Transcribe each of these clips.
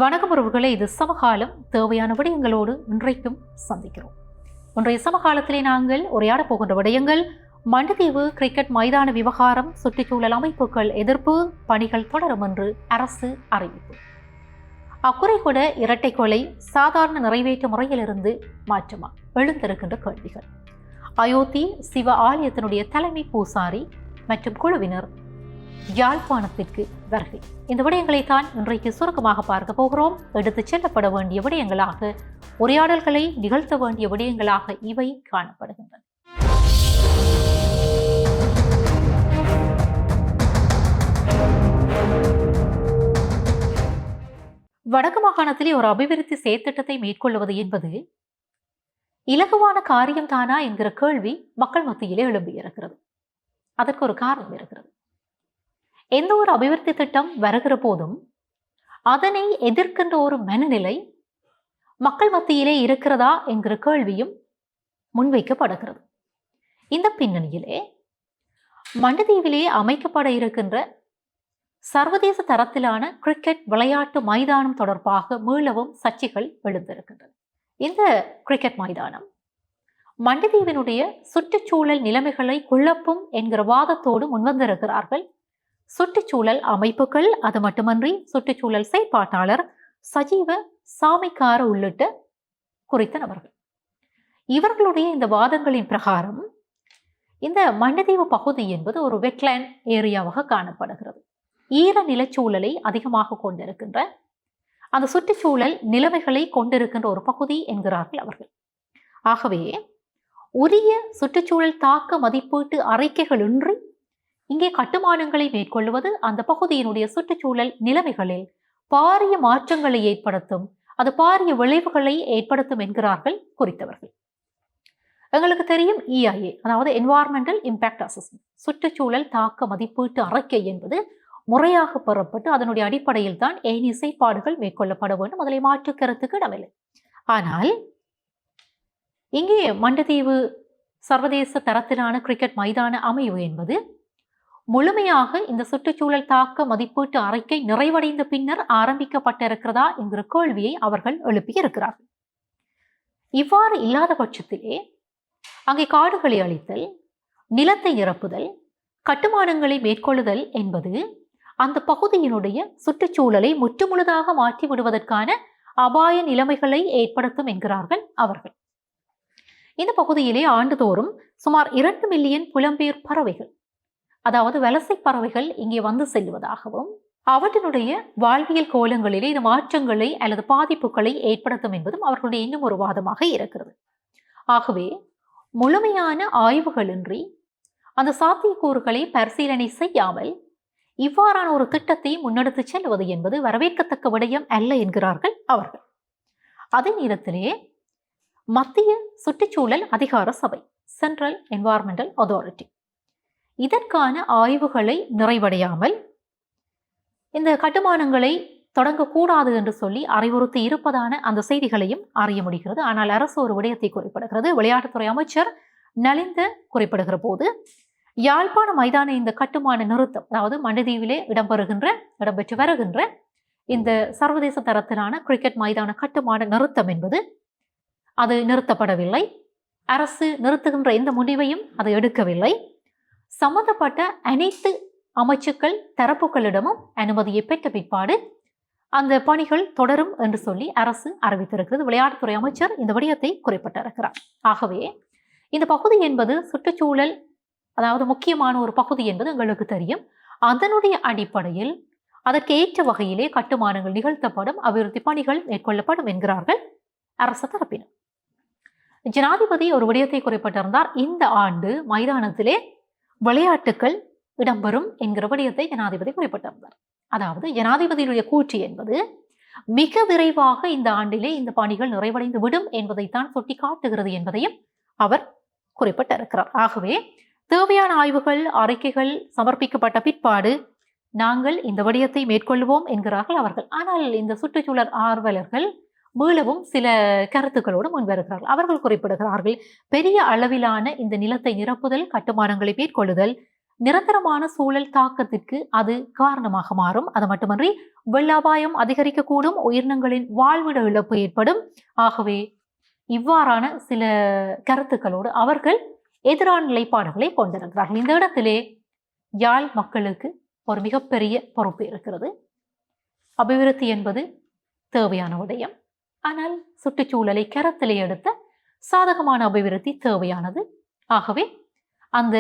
வணக்கம் உறவுகளே, இது சமகாலம். தேவையான விடயங்களோடு இன்றைக்கும் சந்திக்கிறோம். இன்றைய சமகாலத்திலே நாங்கள் உரையாடப் போகின்ற விடயங்கள் மண்டதீவு கிரிக்கெட் மைதான விவகாரம், சுற்றுச்சூழல் அமைப்புகள் எதிர்ப்பு, பணிகள் தொடரும் என்று அரசு அறிவிப்பு. அக்குறைகொட இரட்டை கொலை சாதாரண நிறைவேற்று முறையிலிருந்து மாற்றமா எழுந்திருக்கின்ற கேள்விகள். அயோத்தி சிவ ஆலயத்தினுடைய தலைமை பூசாரி மற்றும் குழுவினர் யாழ்ப்பாணத்திற்கு வருகை. இந்த விடயங்களைத்தான் இன்றைக்கு சுருக்கமாக பார்க்க போகிறோம். எடுத்துச் செல்லப்பட வேண்டிய விடயங்களாக, உரையாடல்களை நிகழ்த்த வேண்டிய விடயங்களாக இவை காணப்படுகின்றன. வடக்கு மாகாணத்திலே ஒரு அபிவிருத்தி செயற்திட்டத்தை மேற்கொள்வது என்பது இலகுவான காரியம்தானா என்கிற கேள்வி மக்கள் மத்தியிலே எழும்பியிருக்கிறது. அதற்கு ஒரு காரணம் இருக்கிறது. எந்த ஒரு அபிவிருத்தி திட்டம் வருகிற போதும் அதனை எதிர்க்கின்ற ஒரு மனநிலை மக்கள் மத்தியிலே இருக்கிறதா என்கிற கேள்வியும் முன்வைக்கப்படுகிறது. இந்த பின்னணியிலே மண்டதீவிலே அமைக்கப்பட இருக்கின்ற சர்வதேச தரத்திலான கிரிக்கெட் விளையாட்டு மைதானம் தொடர்பாக மீளவும் சர்ச்சைகள் எழுந்திருக்கின்றன. இந்த கிரிக்கெட் மைதானம் மண்டதீவினுடைய சுற்றுச்சூழல் நிலைமைகளை குழப்பும் என்கிற வாதத்தோடு முன்வந்திருக்கிறார்கள் சுற்றுச்சூழல் அமைப்புகள். அது மட்டுமன்றி சுற்றுச்சூழல் செயற்பாட்டாளர் சஜீவ சாமிக்கார உள்ளிட்ட குறித்த நபர்கள். இவர்களுடைய இந்த வாதங்களின் பிரகாரம் இந்த மண்டதீவு பகுதி என்பது ஒரு வெட்லேண்ட் ஏரியாவாக காணப்படுகிறது. ஈர நிலச்சூழலை அதிகமாக கொண்டிருக்கின்ற, அந்த சுற்றுச்சூழல் நிலைமைகளை கொண்டிருக்கின்ற ஒரு பகுதி என்கிறார்கள் அவர்கள். ஆகவே உரிய சுற்றுச்சூழல் தாக்க மதிப்பீட்டு அறிக்கைகள் இன்றி இங்கே கட்டுமானங்களை மேற்கொள்வது அந்த பகுதியினுடைய சுற்றுச்சூழல் நிலைமைகளில் பாரிய மாற்றங்களை ஏற்படுத்தும், அது பாரிய விளைவுகளை ஏற்படுத்தும் என்கிறார்கள் குறித்தவர்கள். எங்களுக்கு தெரியும் EIA, அதாவது என்வாயர்மெண்டல் இம்பாக்ட் அசஸ்மெண்ட், சுற்றுச்சூழல் தாக்க மதிப்பீட்டு அறிக்கை என்பது முறையாக பெறப்பட்டு அதனுடைய அடிப்படையில் தான் ஏனைய செயற்பாடுகள் மேற்கொள்ளப்பட வேண்டும். அதில் மாற்று கருத்துக்கு இடமில்லை. ஆனால் இங்கே மண்டதீவு சர்வதேச தரத்திலான கிரிக்கெட் மைதான அமைவு என்பது முழுமையாக இந்த சுற்றுச்சூழல் தாக்க மதிப்பீட்டு அறிக்கை நிறைவடைந்த பின்னர் ஆரம்பிக்கப்பட்டிருக்கிறதா என்கிற கேள்வியை அவர்கள் எழுப்பியிருக்கிறார்கள். இவ்வாறு இல்லாத பட்சத்திலே அங்கே காடுகளை அழித்தல், நிலத்தை நிரப்புதல், கட்டுமானங்களை மேற்கொள்ளுதல் என்பது அந்த பகுதியினுடைய சுற்றுச்சூழலை முற்றுமுழுதாக மாற்றி விடுவதற்கான அபாய நிலைமைகளை ஏற்படுத்தும் என்கிறார்கள் அவர்கள். இந்த பகுதியிலே ஆண்டுதோறும் சுமார் 2 மில்லியன் புலம்பெயர் பறவைகள், அதாவது வலசை பறவைகள் இங்கே வந்து செல்வதாகவும் அவற்றினுடைய வாழ்வியல் கோலங்களிலே இது மாற்றங்களை அல்லது பாதிப்புகளை ஏற்படுத்தும் என்பதும் அவர்களுடைய இன்னும் ஒரு வாதமாக இருக்கிறது. ஆகவே முழுமையான ஆய்வுகளின்றி அந்த சாத்தியக்கூறுகளை பரிசீலனை செய்யாமல் இவ்வாறான ஒரு திட்டத்தை முன்னெடுத்து செல்வது என்பது வரவேற்கத்தக்க விடயம் அல்ல என்கிறார்கள் அவர்கள். அதே நேரத்திலே மத்திய சுற்றுச்சூழல் அதிகார சபை, சென்ட்ரல் என்வாயர்மெண்டல் அத்தாரிட்டி, இதற்கான ஆய்வுகளை நிறைவடையாமல் இந்த கட்டுமானங்களை தொடங்கக்கூடாது என்று சொல்லி அறிவுறுத்தி இருப்பதான அந்த செய்திகளையும் அறிய முடிகிறது. ஆனால் அரசு ஒரு விடயத்தை குறிப்பிடுகிறது. விளையாட்டுத்துறை அமைச்சர் நலிந்த குறிப்பிடுகிற போது யாழ்ப்பாண மைதான இந்த கட்டுமான நிறுத்தம், அதாவது மண்டதீவிலே இடம்பெற்று வருகின்ற இந்த சர்வதேச தரத்திலான கிரிக்கெட் மைதான கட்டுமான நிறுத்தம் என்பது அது நிறுத்தப்படவில்லை. அரசு நிறுத்துகின்ற எந்த முடிவையும் அது எடுக்கவில்லை. சம்பந்தப்பட்ட அனைத்து அமைச்சுக்கள் தரப்புகளிடமும் அனுமதியை பெற்ற பிற்பாடு அந்த பணிகள் தொடரும் என்று சொல்லி அரசு அறிவித்திருக்கிறது. விளையாட்டுத்துறை அமைச்சர் இந்த விடயத்தை குறிப்பிட்டிருக்கிறார். ஆகவே இந்த பகுதி என்பது சுற்றுச்சூழல், அதாவது முக்கியமான ஒரு பகுதி என்பது எங்களுக்கு தெரியும். அதனுடைய அடிப்படையில் அதற்கு ஏற்ற வகையிலே கட்டுமானங்கள் நிகழ்த்தப்படும், அபிவிருத்தி பணிகள் மேற்கொள்ளப்படும் என்கிறார்கள் அரசு தரப்பினர். ஜனாதிபதி ஒரு விடயத்தை குறிப்பிட்டிருந்தார். இந்த ஆண்டு மைதானத்திலே விளையாட்டுக்கள் இடம்பெறும் என்கிற விடயத்தை ஜனாதிபதி குறிப்பிட்டிருந்தார். அதாவது ஜனாதிபதியுடைய கூற்று என்பது மிக விரைவாக இந்த ஆண்டிலே இந்த பணிகள் நிறைவடைந்து விடும் என்பதைத்தான் சுட்டி காட்டுகிறது என்பதையும் அவர் குறிப்பிட்டிருக்கிறார். ஆகவே தேவையான ஆய்வுகள், அறிக்கைகள் சமர்ப்பிக்கப்பட்ட பிற்பாடு நாங்கள் இந்த விடயத்தை மேற்கொள்வோம் என்கிறார்கள் அவர்கள். ஆனால் இந்த சுற்றுச்சூழல் ஆர்வலர்கள் மீளவும் சில கருத்துக்களோடு முன்வருகிறார்கள். அவர்கள் குறிப்பிடுகிறார்கள், பெரிய அளவிலான இந்த நிலத்தை நிரப்புதல், கட்டுமானங்களை மேற்கொள்ளுதல் நிரந்தரமான சூழல் தாக்கத்திற்கு அது காரணமாக மாறும். அது மட்டுமன்றி வெள்ள அபாயம் அதிகரிக்கக்கூடும், உயிரினங்களின் வாழ்விட இழப்பு ஏற்படும். ஆகவே இவ்வாறான சில கருத்துக்களோடு அவர்கள் எதிரான நிலைப்பாடுகளை கொண்டிருக்கிறார்கள். இந்த இடத்திலே யாழ் மக்களுக்கு ஒரு மிகப்பெரிய பொறுப்பு இருக்கிறது. அபிவிருத்தி என்பது தேவையான விடயம். ஆனால் சுற்றுச்சூழலை கருத்திலே எடுத்த சாதகமான அபிவிருத்தி தேவையானது. ஆகவே அந்த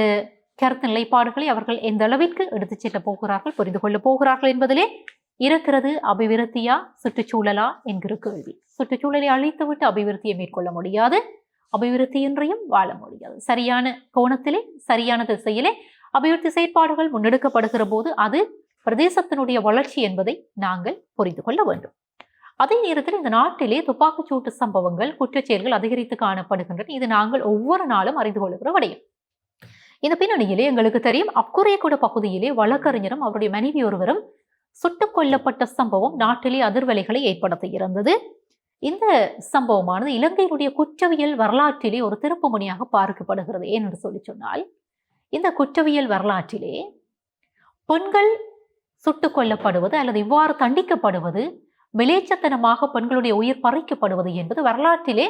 கருத்து நிலைப்பாடுகளை அவர்கள் எந்த அளவிற்கு எடுத்துச் செல்ல போகிறார்கள், புரிந்து கொள்ள போகிறார்கள் என்பதிலே இருக்கிறது அபிவிருத்தியா சுற்றுச்சூழலா என்கிற கேள்வி. சுற்றுச்சூழலை அழித்துவிட்டு அபிவிருத்தியை மேற்கொள்ள முடியாது, அபிவிருத்தியின்றியும் வாழ முடியாது. சரியான கோணத்திலே சரியான திசையிலே அபிவிருத்தி செயற்பாடுகள் முன்னெடுக்கப்படுகிற போது அது பிரதேசத்தினுடைய வளர்ச்சி என்பதை நாங்கள் புரிந்து கொள்ள வேண்டும். அதே நேரத்தில் இந்த நாட்டிலே துப்பாக்கிச்சூட்டு சம்பவங்கள், குற்றச்செயல்கள் அதிகரித்து காணப்படுகின்றன. இது நாங்கள் ஒவ்வொரு நாளும் அறிந்து கொள்கிற விடயம். இந்த பின்னணியிலே எங்களுக்கு தெரியும், அக்குறையகுட பகுதியிலே வழக்கறிஞரும் அவருடைய மனைவி ஒருவரும் சுட்டுக் கொல்லப்பட்ட சம்பவம் நாட்டிலே அதிர்வலைகளை ஏற்படுத்தி இருந்தது. இந்த சம்பவமானது இலங்கையினுடைய குற்றவியல் வரலாற்றிலே ஒரு திருப்பு முனையாக பார்க்கப்படுகிறது. ஏனென்று சொல்லி சொன்னால், இந்த குற்றவியல் வரலாற்றிலே பெண்கள் சுட்டுக் கொல்லப்படுவது அல்லது இவ்வாறு தண்டிக்கப்படுவது, விளைச்சத்தனமாக பெண்களுடைய உயிர் பறிக்கப்படுவது என்பது வரலாற்றிலே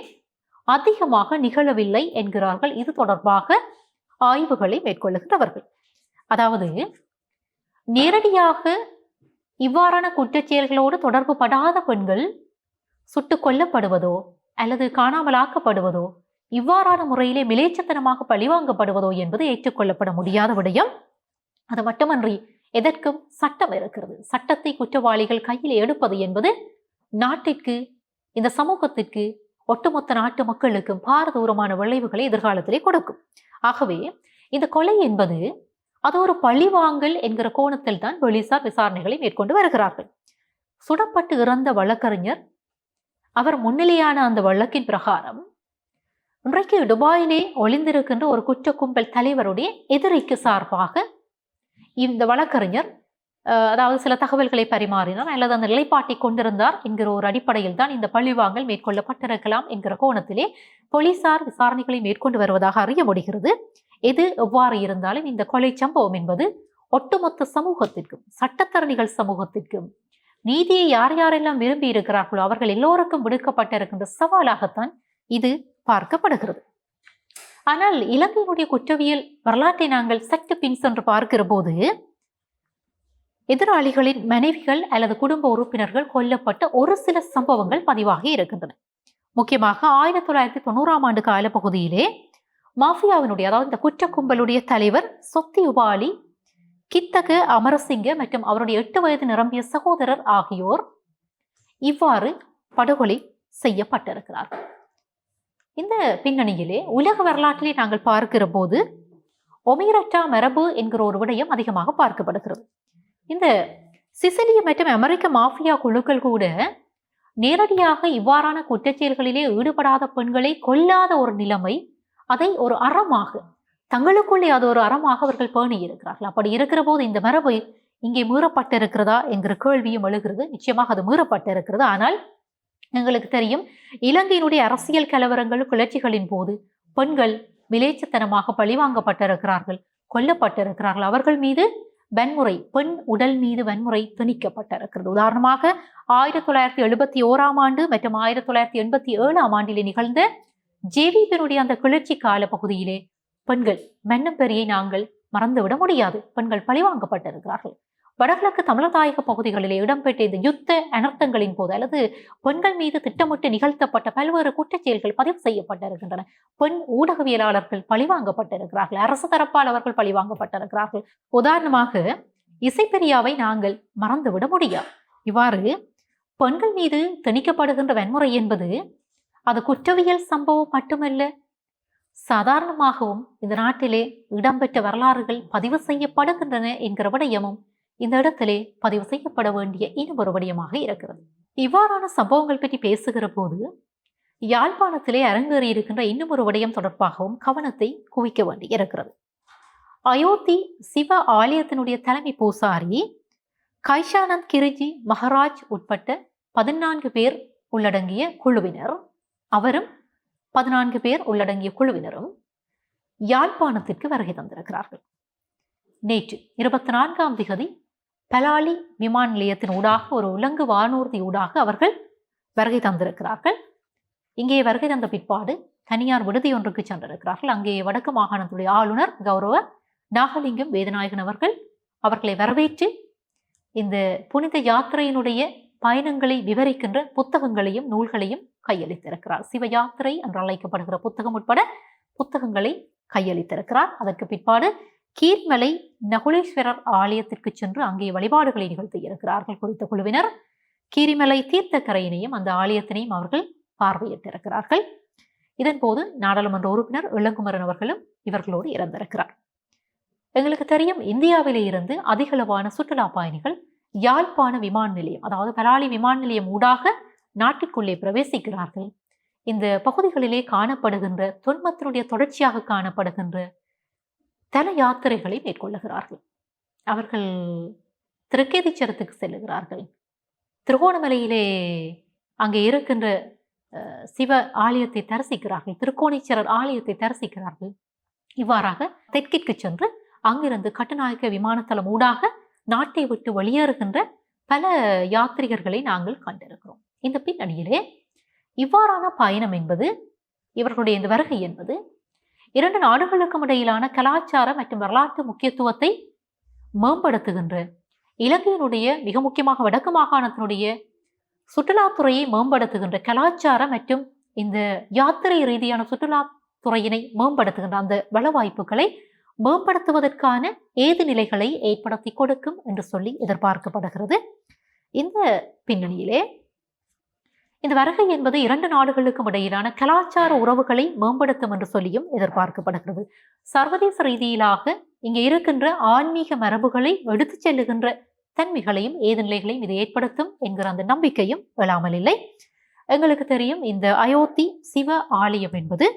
அதிகமாக நிகழவில்லை என்கிறார்கள் இது தொடர்பாக ஆய்வுகளை மேற்கொள்ளுகிறவர்கள். அதாவது நேரடியாக இவ்வாறான குற்றச்செயல்களோடு தொடர்பு படாத பெண்கள் சுட்டுக் கொல்லப்படுவதோ அல்லது காணாமலாக்கப்படுவதோ, இவ்வாறான முறையிலே மிலேச்சத்தனமாக பழிவாங்கப்படுவதோ என்பது ஏற்றுக்கொள்ளப்பட முடியாத விடயம். அது மட்டுமன்றி எதற்கும் சட்டம் இருக்கிறது. சட்டத்தை குற்றவாளிகள் கையில் எடுப்பது என்பது நாட்டிற்கு, இந்த சமூகத்திற்கு, ஒட்டுமொத்த நாட்டு மக்களுக்கும் பாரதூரமான விளைவுகளை எதிர்காலத்திலே கொடுக்கும். ஆகவே இந்த கொலை என்பது அது ஒரு பழிவாங்கல் என்கிற கோணத்தில் தான் போலீசார் விசாரணைகளை மேற்கொண்டு வருகிறார்கள். சுடப்பட்டு இறந்த வழக்கறிஞர் அவர் முன்னிலையான அந்த வழக்கின் பிரகாரம் இன்றைக்கு துபாயிலே ஒளிந்திருக்கின்ற ஒரு குற்ற கும்பல் தலைவருடைய எதிரிக்கு சார்பாக இந்த வழக்கறிஞர் அதாவது சில தகவல்களை பரிமாறினார் அல்லது அந்த நிலைப்பாட்டை கொண்டிருந்தார் என்கிற ஒரு அடிப்படையில் தான் இந்த பழிவாங்கல் மேற்கொள்ளப்பட்டிருக்கலாம் என்கிற கோணத்திலே போலீசார் விசாரணைகளை மேற்கொண்டு வருவதாக அறிய முடிகிறது. எது எவ்வாறு இருந்தாலும் இந்த கொலை சம்பவம் என்பது ஒட்டுமொத்த சமூகத்திற்கும், சட்டத்தரணிகள் சமூகத்திற்கும், நீதியை யார் யாரெல்லாம் விரும்பி இருக்கிறார்களோ அவர்கள் எல்லோருக்கும் விடுக்கப்பட்டிருக்கின்ற சவாலாகத்தான் இது பார்க்கப்படுகிறது. ஆனால் இலங்கையினுடைய குற்றவியல் வரலாற்றை நாங்கள் சற்று பின் சென்று பார்க்கிற போது எதிராளிகளின் மனைவிகள் அல்லது குடும்ப உறுப்பினர்கள் கொல்லப்பட்ட ஒரு சில சம்பவங்கள் பதிவாகி இருக்கின்றன. முக்கியமாக 1990ஆம் ஆண்டு கால பகுதியிலே மாஃபியாவினுடைய, அதாவது இந்த குற்ற கும்பலுடைய தலைவர் சொத்தி உபாலி, கித்தக அமரசிங்க மற்றும் அவருடைய 8 வயது நிரம்பிய சகோதரர் ஆகியோர் இவ்வாறு படுகொலை செய்யப்பட்டிருக்கிறார்கள். இந்த பின்னணியிலே உலக வரலாற்றிலே நாங்கள் பார்க்கிற போது ஒமீரட்டா மரபு என்கிற ஒரு விடயம் அதிகமாக பார்க்கப்படுகிறது. இந்த சிசிலிய மற்றும் அமெரிக்க மாஃபியா குழுக்கள் கூட நேரடியாக இவ்வாறான குற்றச்செயல்களிலே ஈடுபடாத பெண்களை கொல்லாத ஒரு நிலைமை, அதை ஒரு அறமாக தங்களுக்குள்ளே அது ஒரு அறமாக அவர்கள் பேணி இருக்கிறார்கள். அப்படி இருக்கிற போது இந்த மரபு இங்கே மீறப்பட்டிருக்கிறதா என்கிற கேள்வியும் எழுகிறது. நிச்சயமாக அது மீறப்பட்டிருக்கிறது. ஆனால் எங்களுக்கு தெரியும், இலங்கையினுடைய அரசியல் கலவரங்கள், கிளர்ச்சிகளின் போது பெண்கள் விலேச்சத்தனமாக பழிவாங்கப்பட்டிருக்கிறார்கள், கொல்லப்பட்டிருக்கிறார்கள். அவர்கள் மீது வன்முறை, பெண் உடல் மீது வன்முறை திணிக்கப்பட்டிருக்கிறது. உதாரணமாக 1971ஆம் ஆண்டு மற்றும் 1987ஆம் ஆண்டிலே நிகழ்ந்த ஜேவிபியினுடைய அந்த கிளர்ச்சி கால பகுதியிலே பெண்கள் மன்னும் பெரியை நாங்கள் மறந்துவிட முடியாது. பெண்கள் பழிவாங்கப்பட்டிருக்கிறார்கள். வடகிழக்கு தமிழதாயக பகுதிகளிலே இடம்பெற்ற இந்த யுத்த அனர்த்தங்களின் போது அல்லது பெண்கள் மீது திட்டமிட்டு நிகழ்த்தப்பட்ட பல்வேறு குற்றச்செயல்கள் பதிவு செய்யப்பட்டிருக்கின்றன. பெண் ஊடகவியலாளர்கள் பழிவாங்கப்பட்டிருக்கிறார்கள். அரசு தரப்பால் அவர்கள் பழிவாங்கப்பட்டிருக்கிறார்கள். உதாரணமாக இசைப்பெரியாவை நாங்கள் மறந்துவிட முடியாது. இவ்வாறு பெண்கள் மீது திணிக்கப்படுகின்ற வன்முறை என்பது அது குற்றவியல் சம்பவம் மட்டுமல்ல, சாதாரணமாகவும் இந்த நாட்டிலே இடம்பெற்ற வரலாறுகள் பதிவு செய்யப்படுகின்றன என்கிற விடயமும் இந்த இடத்திலே பதிவு செய்யப்பட வேண்டிய இன்னொரு விடயமாக இருக்கிறது. இவ்வாறான சம்பவங்கள் பற்றி பேசுகிற போது யாழ்ப்பாணத்திலே அரங்கேறி இருக்கின்ற இன்னொரு விடயம் தொடர்பாகவும் கவனத்தை குவிக்க வேண்டி இருக்கிறது. அயோத்தி சிவ ஆலயத்தினுடைய தலைமை பூசாரி கைஷானந்த் கிரிஜி மகராஜ் உட்பட்ட 14 பேர் உள்ளடங்கிய குழுவினர், அவரும் 14 பேர் உள்ளடங்கிய குழுவினரும் யாழ்ப்பாணத்திற்கு வருகை தந்திருக்கிறார்கள். நேற்று 24ஆம் திகதி பலாலி விமான நிலையத்தின் ஊடாக ஒரு உலங்கு வானூர்தி ஊடாக அவர்கள் வருகை தந்திருக்கிறார்கள். இங்கே வருகை தந்த பிற்பாடு தனியார் விடுதி ஒன்றுக்கு சென்றிருக்கிறார்கள். அங்கே வடக்கு மாகாணத்துடைய ஆளுநர் கௌரவ நாகலிங்கம் வேதநாயகன் அவர்கள் அவர்களை வரவேற்று இந்த புனித யாத்திரையினுடைய பயணங்களை விவரிக்கின்ற புத்தகங்களையும் நூல்களையும் கையளித்திருக்கிறார். சிவ யாத்திரை என்று அழைக்கப்படுகிற புத்தகம் உட்பட புத்தகங்களை கையளித்திருக்கிறார். அதற்கு பிற்பாடு கீர்மலை நகுலேஸ்வரர் ஆலயத்திற்கு சென்று அங்கே வழிபாடுகளை நிகழ்த்தி இருக்கிறார்கள். குறித்த குழுவினர் கீரிமலை தீர்த்தக்கரையினையும் அந்த ஆலயத்தினையும் அவர்கள் பார்வையிட்டிருக்கிறார்கள். இதன் போது நாடாளுமன்ற உறுப்பினர் இளங்குமரன் அவர்களும் இவர்களோடு இறந்திருக்கிறார். எங்களுக்கு தெரியும், இந்தியாவிலே இருந்து அதிகளவான சுற்றுலா பயணிகள் யாழ்ப்பாண விமான நிலையம், அதாவது பலாலி விமான நிலையம் ஊடாக நாட்டிற்குள்ளே பிரவேசிக்கிறார்கள். இந்த பகுதிகளிலே காணப்படுகின்ற தொன்மத்தினுடைய தொடர்ச்சியாக காணப்படுகின்ற தல யாத்திரைகளை மேற்கொள்ளுகிறார்கள். அவர்கள் திருக்கேதீச்சரத்துக்கு செல்லுகிறார்கள். திருகோணமலையிலே அங்கே இருக்கின்ற சிவ ஆலயத்தை தரிசிக்கிறார்கள். திருக்கோணேஸ்வரர் ஆலயத்தை தரிசிக்கிறார்கள். இவ்வாறாக தெற்கிற்கு சென்று அங்கிருந்து கட்டுநாயக்க விமானத்தளம் ஊடாக நாட்டை விட்டு வெளியேறுகின்ற பல யாத்ரிகர்களை நாங்கள் கண்டிருக்கிறோம். இந்த பின்னணியிலே இவ்வாறான பயணம் என்பது, இவர்களுடைய இந்த வருகை என்பது இரண்டு நாடுகளுக்கும் இடையிலான கலாச்சார மற்றும் வரலாற்று முக்கியத்துவத்தை மேம்படுத்துகின்ற, இலங்கையினுடைய மிக முக்கியமாக வடக்கு மாகாணத்தினுடைய சுற்றுலாத்துறையை மேம்படுத்துகின்ற, கலாச்சார மற்றும் இந்த யாத்திரை ரீதியான சுற்றுலாத்துறையினை மேம்படுத்துகின்ற அந்த வள வாய்ப்புகளை மேம்படுத்துவதற்கான ஏது நிலைகளை ஏற்படுத்தி கொடுக்கும் என்று சொல்லி எதிர்பார்க்கப்படுகிறது. இந்த பின்னணியிலே இந்த வருகை என்பது இரண்டு நாடுகளுக்கும் இடையிலான கலாச்சார உறவுகளை மேம்படுத்தும் என்று சொல்லியும் எதிர்பார்க்கப்படுகிறது. சர்வதேச ரீதியிலாக இங்கே இருக்கின்ற ஆன்மீக மரபுகளை எடுத்துச் செல்லுகின்ற தன்மைகளையும் ஏது நிலைகளையும் இது ஏற்படுத்தும் என்கிற அந்த நம்பிக்கையும் எழாமல் இல்லை. எங்களுக்கு தெரியும், இந்த அயோத்தி சிவ ஆலயம் என்பது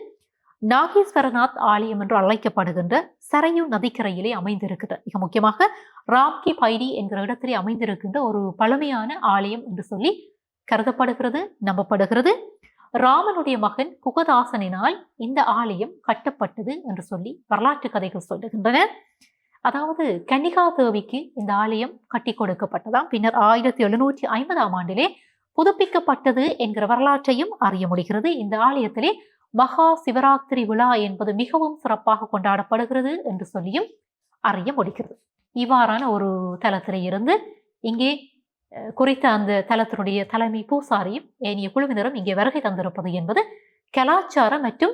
நாகேஸ்வரநாத் ஆலயம் என்று அழைக்கப்படுகின்ற சரையு நதிக்கரையிலே அமைந்திருக்கின்ற, மிக முக்கியமாக ராம்கி பைடி என்கிற இடத்திலே அமைந்திருக்கின்ற ஒரு பழமையான ஆலயம் என்று சொல்லி கருதப்படுகிறது, நம்பப்படுகிறது. ராமனுடைய மகன் குகதாசனினால் இந்த ஆலயம் கட்டப்பட்டது என்று சொல்லி வரலாற்று கதைகள் சொல்லுகின்றன. அதாவது கன்னிகா தேவிக்கு இந்த ஆலயம் கட்டி கொடுக்கப்பட்டதாம். பின்னர் 1750ஆம் ஆண்டிலே புதுப்பிக்கப்பட்டது என்கிற வரலாற்றையும் அறிய முடிகிறது. இந்த ஆலயத்திலே மகா சிவராத்திரி விழா என்பது மிகவும் சிறப்பாக கொண்டாடப்படுகிறது என்று சொல்லியும் அறிய முடிகிறது. இவ்வாறான ஒரு தலத்திலே இருந்து இங்கே குறித்த அந்த தலத்தினுடைய தலைமை பூசாரியும் ஏனைய குழுவினரும் இங்கே வருகை தந்திருப்பது என்பது கலாச்சார மற்றும்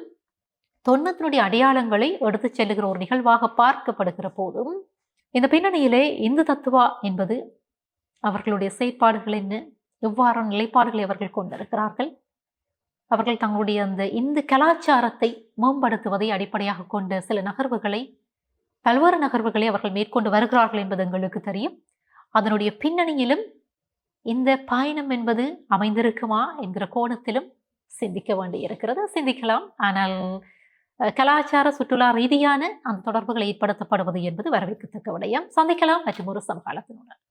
தொன்மத்தினுடைய அடையாளங்களை எடுத்துச் செல்லுகிற ஒரு நிகழ்வாக பார்க்கப்படுகிற போதும், இந்த பின்னணியிலே இந்து தத்துவா என்பது அவர்களுடைய செயற்பாடுகள் என்ன, எவ்வாறான நிலைப்பாடுகளை அவர்கள் கொண்டிருக்கிறார்கள், அவர்கள் தங்களுடைய அந்த இந்து கலாச்சாரத்தை மேம்படுத்துவதை அடிப்படையாக கொண்ட சில நகர்வுகளை, பல்வேறு நகர்வுகளை அவர்கள் மேற்கொண்டு வருகிறார்கள் என்பது எங்களுக்கு தெரியும். அதனுடைய பின்னணியிலும் இந்த பயணம் என்பது அமைந்திருக்குமா என்கிற கோணத்திலும் சிந்திக்க வேண்டியிருக்கிறது. சிந்திக்கலாம். ஆனால் கலாச்சார சுற்றுலா ரீதியான அந்த தொடர்புகள் ஏற்படுத்தப்படுவது என்பது வரவேற்கத்தக்க விடயம். சந்திக்கலாம் மற்றும் ஒரு சமகாலத்தினுடன்.